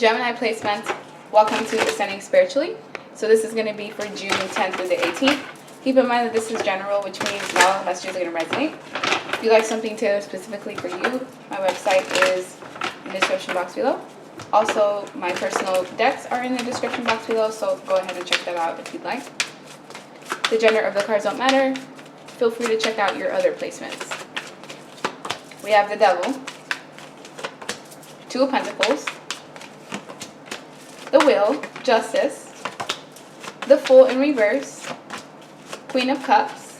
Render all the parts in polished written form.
Gemini placement, welcome to Ascending Spiritually. So this is going to be for June 10th through the 18th. Keep in mind that this is general, which means not all messages are going to resonate. If you like something tailored specifically for you, my website is in the description box below. Also, my personal decks are in the description box below, so go ahead and check that out if you'd like. The gender of the cards don't matter. Feel free to check out your other placements. We have the Devil, Two of Pentacles, the Wheel, Justice, the Fool in reverse, Queen of Cups,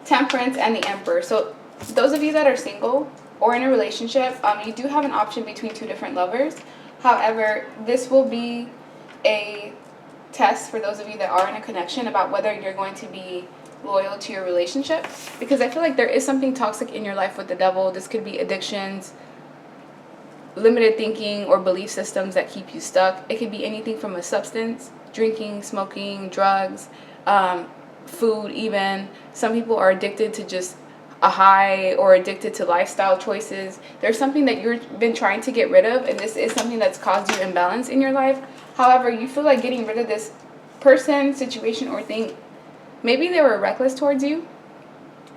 Temperance, and the Emperor. So those of you that are single or in a relationship, you do have an option between two different lovers. However, this will be a test for those of you that are in a connection about whether you're going to be loyal to your relationship, because I feel like there is something toxic in your life with the Devil. This could be addictions, limited thinking, or belief systems that keep you stuck. It could be anything from a substance, drinking, smoking, drugs, food even. Some people are addicted to just a high or addicted to lifestyle choices. There's something that you've been trying to get rid of, and this is something that's caused you imbalance in your life. However, you feel like getting rid of this person, situation, or thing. Maybe they were reckless towards you.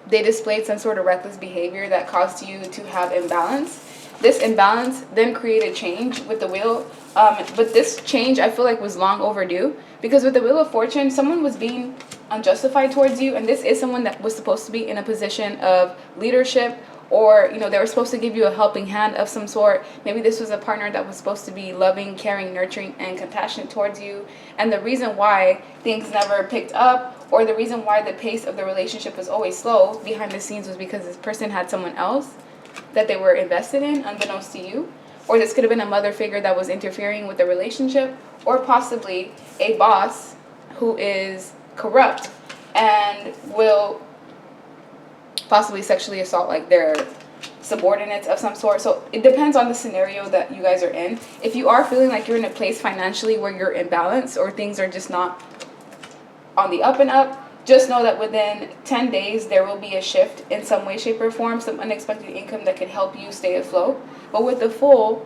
They displayed some sort of reckless behavior that caused you to have imbalance. This imbalance then created change with the Wheel. But this change, I feel like, was long overdue. Because with the Wheel of Fortune, someone was being unjustified towards you. And this is someone that was supposed to be in a position of leadership. Or, you know, they were supposed to give you a helping hand of some sort. Maybe this was a partner that was supposed to be loving, caring, nurturing, and compassionate towards you. And the reason why things never picked up, or the reason why the pace of the relationship was always slow behind the scenes, was because this person had someone else that they were invested in, unbeknownst to you. Or this could have been a mother figure that was interfering with the relationship, or possibly a boss who is corrupt and will possibly sexually assault like their subordinates of some sort. So it depends on the scenario that you guys are in. If you are feeling like you're in a place financially where you're imbalanced, or things are just not on the up and up, just know that within 10 days, there will be a shift in some way, shape, or form, some unexpected income that could help you stay afloat. But with the Fool,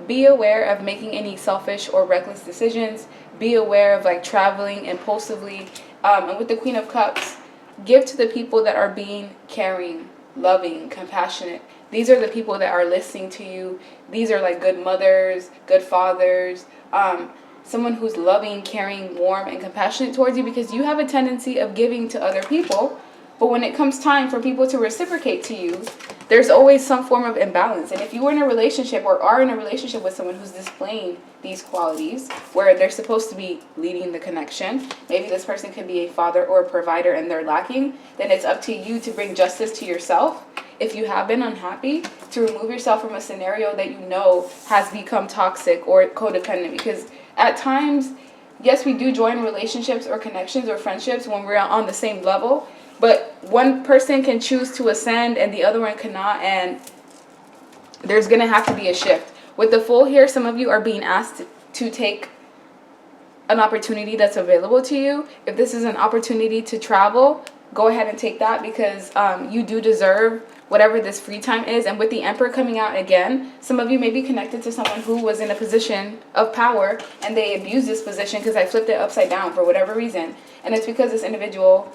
be aware of making any selfish or reckless decisions. Be aware of like traveling impulsively. And with the Queen of Cups, give to the people that are being caring, loving, compassionate. These are the people that are listening to you. These are like good mothers, good fathers, someone who's loving, caring, warm, and compassionate towards you, because you have a tendency of giving to other people. But when it comes time for people to reciprocate to you, there's always some form of imbalance. And if you were in a relationship or are in a relationship with someone who's displaying these qualities, where they're supposed to be leading the connection, maybe this person could be a father or a provider and they're lacking, then it's up to you to bring justice to yourself. If you have been unhappy, to remove yourself from a scenario that you know has become toxic or codependent. Because at times, yes, we do join relationships or connections or friendships when we're on the same level, but one person can choose to ascend and the other one cannot, and there's going to have to be a shift. With the Fool here, some of you are being asked to take an opportunity that's available to you. If this is an opportunity to travel, go ahead and take that, because you do deserve whatever this free time is. And with the Emperor coming out again, some of you may be connected to someone who was in a position of power and they abused this position, because I flipped it upside down for whatever reason. And it's because this individual,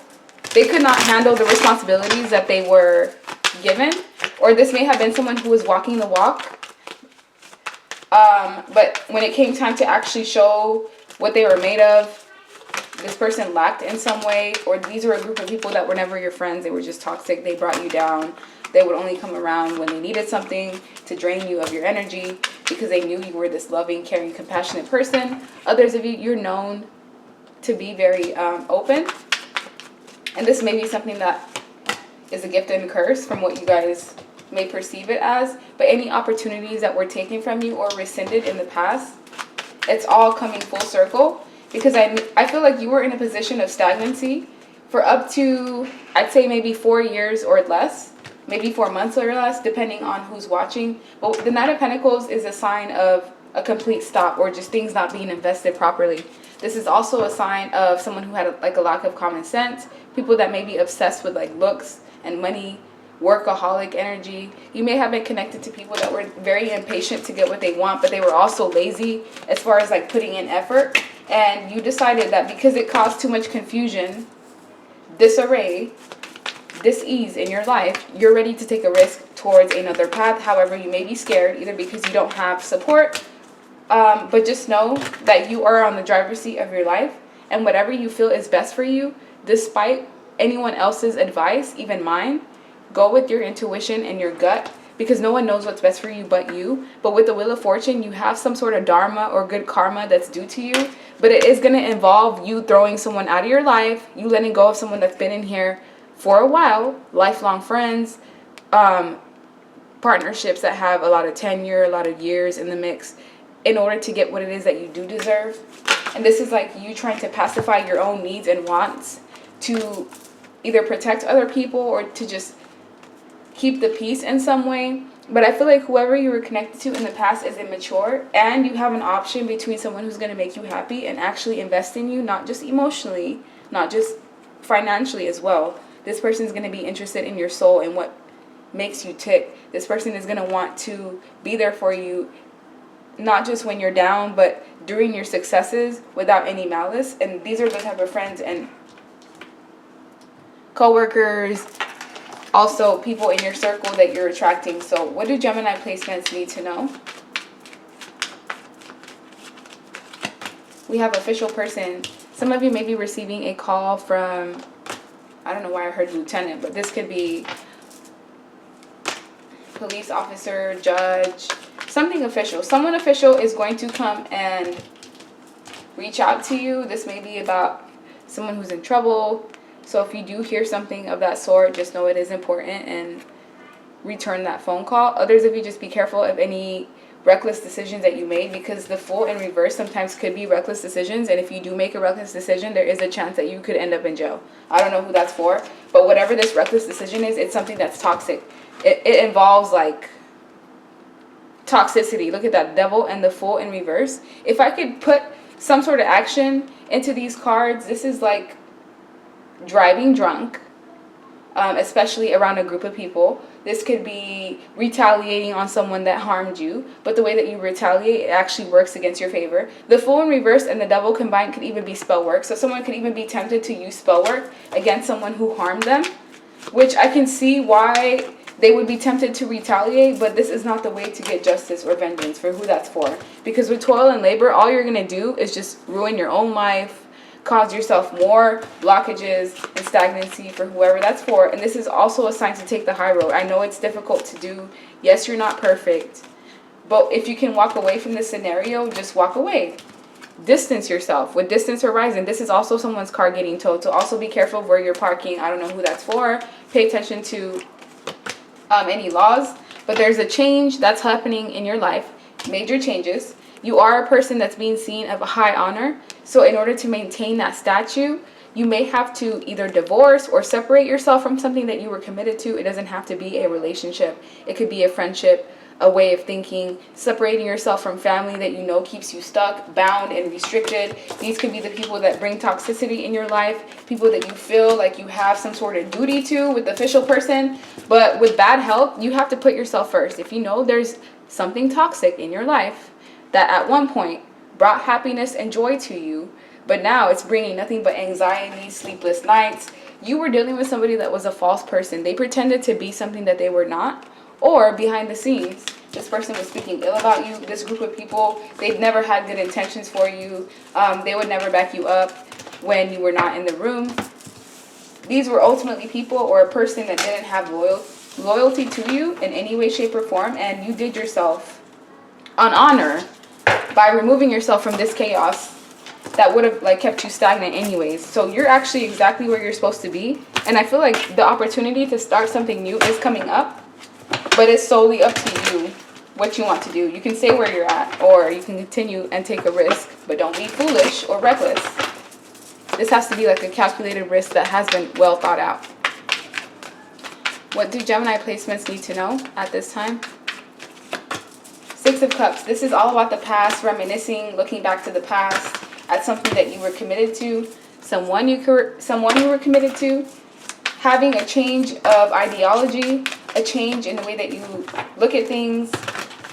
they could not handle the responsibilities that they were given. Or this may have been someone who was walking the walk. But when it came time to actually show what they were made of, this person lacked in some way. Or these were a group of people that were never your friends. They were just toxic. They brought you down. They would only come around when they needed something to drain you of your energy, because they knew you were this loving, caring, compassionate person. Others of you, you're known to be very open. And this may be something that is a gift and a curse from what you guys may perceive it as. But any opportunities that were taken from you or rescinded in the past, it's all coming full circle. Because I feel like you were in a position of stagnancy for up to, I'd say maybe 4 years or less. Maybe 4 months or less, depending on who's watching. But the Knight of Pentacles is a sign of a complete stop, or just things not being invested properly. This is also a sign of someone who had a lack of common sense. People that may be obsessed with like looks and money, workaholic energy. You may have been connected to people that were very impatient to get what they want, but they were also lazy as far as like putting in effort. And you decided that because it caused too much confusion, disarray, dis-ease in your life, you're ready to take a risk towards another path. However, you may be scared, either because you don't have support, but just know that you are on the driver's seat of your life, and whatever you feel is best for you, despite anyone else's advice, even mine, go with your intuition and your gut, because no one knows what's best for you but you. But with the Wheel of Fortune, you have some sort of dharma or good karma that's due to you, but it is going to involve you throwing someone out of your life, you letting go of someone that's been in here for a while, lifelong friends, partnerships that have a lot of tenure, a lot of years in the mix, in order to get what it is that you do deserve. And this is like you trying to pacify your own needs and wants to either protect other people or to just keep the peace in some way. But I feel like whoever you were connected to in the past is immature, and you have an option between someone who's going to make you happy and actually invest in you, not just emotionally, not just financially as well. This person is going to be interested in your soul and what makes you tick. This person is going to want to be there for you, not just when you're down, but during your successes without any malice. And these are the type of friends and co-workers, also people in your circle that you're attracting. So what do Gemini placements need to know? We have official person. Some of you may be receiving a call from, I don't know why I heard lieutenant, but this could be police officer, judge, something official. Someone official is going to come and reach out to you. This may be about someone who's in trouble. So if you do hear something of that sort, just know it is important and return that phone call. Others of you, just be careful of any reckless decisions that you made, because the Fool in reverse sometimes could be reckless decisions. And if you do make a reckless decision, there is a chance that you could end up in jail. I don't know who that's for, but whatever this reckless decision is, it's something that's toxic. It involves like toxicity. Look at that, Devil and the Fool in reverse. If I could put some sort of action into these cards, this is like driving drunk, especially around a group of people. This could be retaliating on someone that harmed you, but the way that you retaliate, it actually works against your favor. The Fool in reverse and the Devil combined could even be spell work. So someone could even be tempted to use spell work against someone who harmed them, which I can see why they would be tempted to retaliate, but this is not the way to get justice or vengeance for who that's for. Because with toil and labor, all you're going to do is just ruin your own life, cause yourself more blockages and stagnancy for whoever that's for. And this is also a sign to take the high road. I know it's difficult to do. Yes, you're not perfect. But if you can walk away from this scenario, just walk away. Distance yourself. With Distance Horizon, this is also someone's car getting towed. So also be careful of where you're parking. I don't know who that's for. Pay attention to any laws. But there's a change that's happening in your life. Major changes. You are a person that's being seen of a high honor. So in order to maintain that statue, you may have to either divorce or separate yourself from something that you were committed to. It doesn't have to be a relationship. It could be a friendship, a way of thinking, separating yourself from family that you know keeps you stuck, bound, and restricted. These could be the people that bring toxicity in your life, people that you feel like you have some sort of duty to with the official person. But with bad health, you have to put yourself first. If you know there's something toxic in your life that at one point brought happiness and joy to you, but now it's bringing nothing but anxiety, sleepless nights. You were dealing with somebody that was a false person. They pretended to be something that they were not. Or behind the scenes, this person was speaking ill about you. This group of people, they've never had good intentions for you. They would never back you up when you were not in the room. These were ultimately people or a person that didn't have loyalty to you in any way, shape, or form. And you did yourself an honor by removing yourself from this chaos that would have like kept you stagnant anyways. So you're actually exactly where you're supposed to be. And I feel like the opportunity to start something new is coming up, but it's solely up to you what you want to do. You can stay where you're at, or you can continue and take a risk, but don't be foolish or reckless. This has to be like a calculated risk that has been well thought out. What do Gemini placements need to know at this time? Six of Cups. This is all about the past, reminiscing, looking back to the past at something that you were committed to, someone you were committed to. having a change of ideology, a change in the way that you look at things.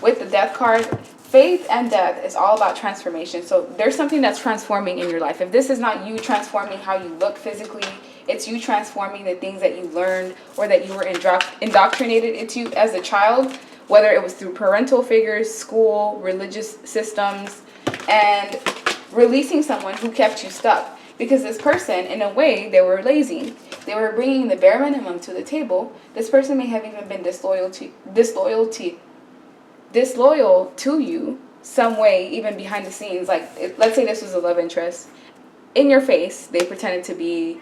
With the death card, faith and death is all about transformation. So there's something that's transforming in your life. If this is not you transforming how you look physically, it's you transforming the things that you learned or that you were indoctrinated into as a child, whether it was through parental figures, school, religious systems, and releasing someone who kept you stuck. Because this person, in a way, they were lazy. They were bringing the bare minimum to the table. This person may have even been disloyal to you some way, even behind the scenes. Like, let's say this was a love interest. In your face, they pretended to be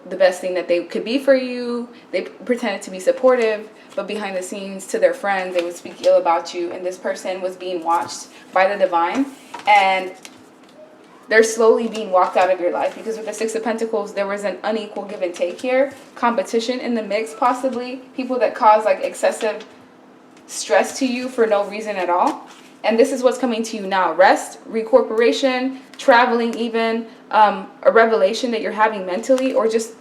the best thing that they could be for you. They pretended to be supportive, but behind the scenes to their friends, they would speak ill about you. And this person was being watched by the divine, and they're slowly being walked out of your life. Because with the Six of Pentacles, there was an unequal give and take here. Competition in the mix, possibly. People that cause like excessive stress to you for no reason at all. And this is what's coming to you now. Rest, recorporation, traveling even, a revelation that you're having mentally, or just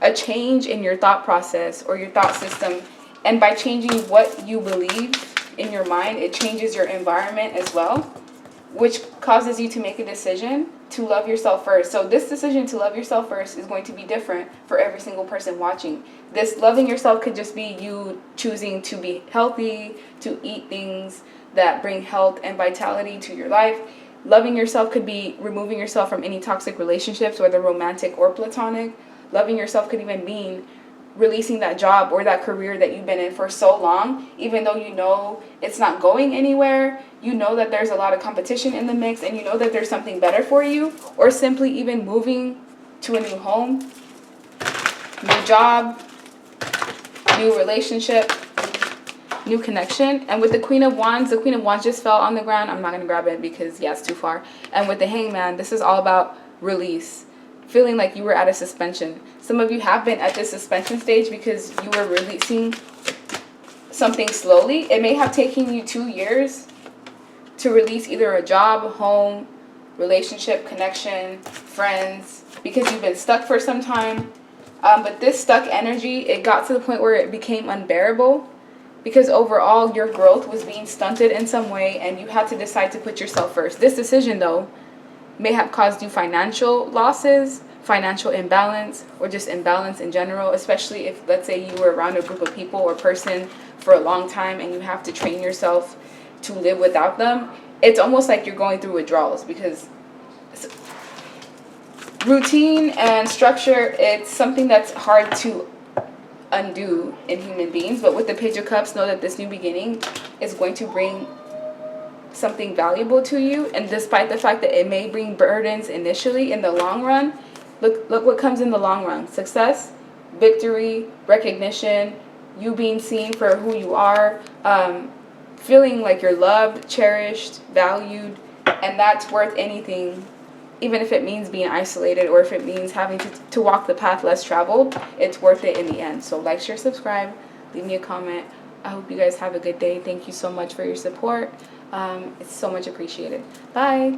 a change in your thought process or your thought system. And by changing what you believe in your mind, it changes your environment as well, which causes you to make a decision to love yourself first. So this decision to love yourself first is going to be different for every single person watching. This loving yourself could just be you choosing to be healthy, to eat things that bring health and vitality to your life. Loving yourself could be removing yourself from any toxic relationships, whether romantic or platonic. Loving yourself could even mean releasing that job or that career that you've been in for so long, even though you know it's not going anywhere. You know that there's a lot of competition in the mix, and you know that there's something better for you. Or simply even moving to a new home, new job, new relationship, new connection. And with the Queen of Wands just fell on the ground. I'm not going to grab it because, yeah, it's too far. And with the Hangman, this is all about release. Feeling like you were at a suspension. Some of you have been at this suspension stage because you were releasing something slowly. It may have taken you 2 years to release either a job, home, relationship, connection, friends, because you've been stuck for some time. But this stuck energy, it got to the point where it became unbearable, because overall your growth was being stunted in some way, and you had to decide to put yourself first. This decision, though, may have caused you financial losses, financial imbalance, or just imbalance in general, especially if, let's say, you were around a group of people or person for a long time and you have to train yourself to live without them. It's almost like you're going through withdrawals, because routine and structure, it's something that's hard to undo in human beings. But with the Page of Cups, know that this new beginning is going to bring something valuable to you. And despite the fact that it may bring burdens initially, in the long run, look what comes in the long run. Success, victory, recognition, you being seen for who you are, feeling like you're loved, cherished, valued, and that's worth anything. Even if it means being isolated, or if it means having to walk the path less traveled, it's worth it in the end. So like, share, subscribe, leave me a comment. I hope you guys have a good day. Thank you so much for your support. It's so much appreciated. Bye.